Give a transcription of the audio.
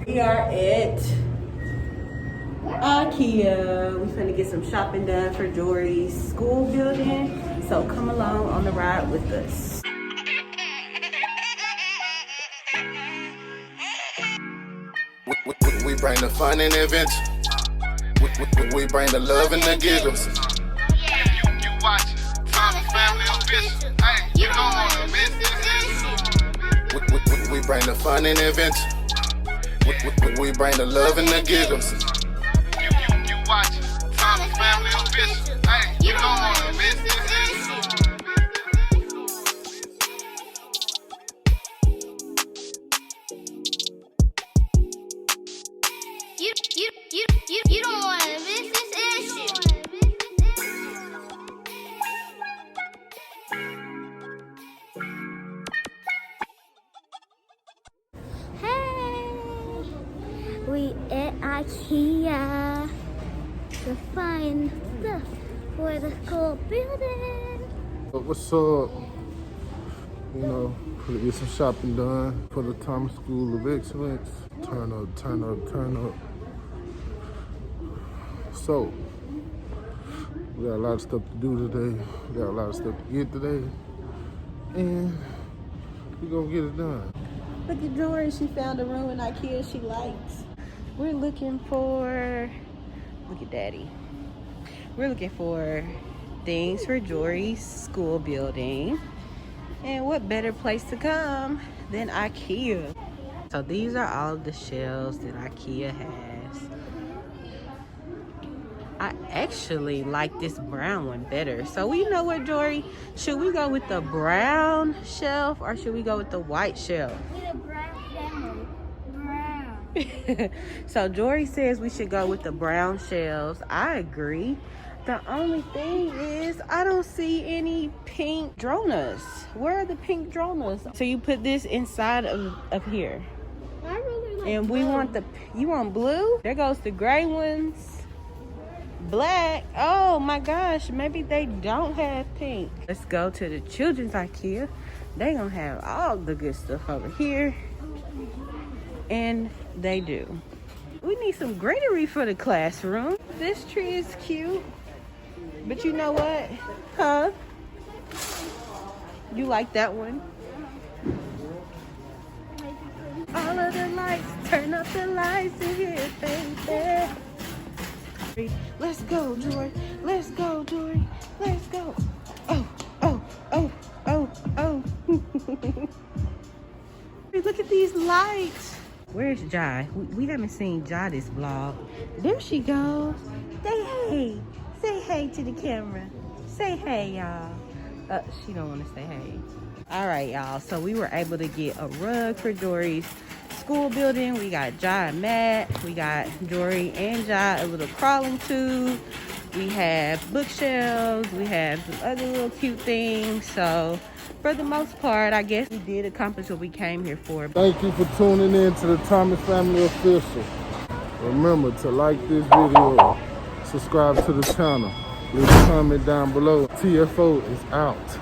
We are at Ikea. We finna get some shopping done for Jory's school building. So come along on the ride with us. We bring the fun and adventure. We bring the love and the giggles. You watch Tom's Family Official. Hey, you don't want to miss this. We bring the fun and adventure. We bring the love and the giggles. You watch Tom's Family Official. Hey, you don't want to miss this. You don't want to miss this issue. Hey, we at Ikea to find stuff for the school building. What's up? You know, get some shopping done for the Thomas School of Excellence. Turn up, turn up, turn up. So, we got a lot of stuff to do today. We got a lot of stuff to get today. And we're gonna get it done. Look at Jory, she found a room in Ikea she likes. We're looking for, look at Daddy. We're looking for things for Jory's school building. And what better place to come than Ikea? So these are all of the shelves that Ikea has. I actually like this brown one better. So you know what, Jory? Should we go with the brown shelf or should we go with the white shelf? With a brown Brown. So Jory says we should go with the brown shelves. I agree. The only thing is I don't see any pink dronas. Where are the pink dronas? So you put this inside of here. I really like And we blue. want you want blue? There goes the gray ones. Black. Oh my gosh, maybe they don't have pink. Let's go to the children's Ikea. They gonna have all the good stuff over here. And they do. We need some greenery for the classroom. This tree is cute. But you know what? Huh? You like that one? All of the lights, turn up the lights in here, baby. Let's go, Jory. Let's go, Jory. Let's go. Oh, oh, oh, oh, oh. Look at these lights. Where's Jai? We haven't seen Jai this vlog. There she goes. Say hey. Say hey to the camera. Say hey, y'all. She don't want to say hey. All right, y'all. So we were able to get a rug for Jory's school building. We got Jai a mat. We got Jory and Jai a little crawling tube. We have bookshelves. We have some other little cute things. So for the most part, I guess we did accomplish what we came here for. Thank you for tuning in to the Thomas Family Official. Remember to like this video, subscribe to the channel, leave a comment down below. TFO is out.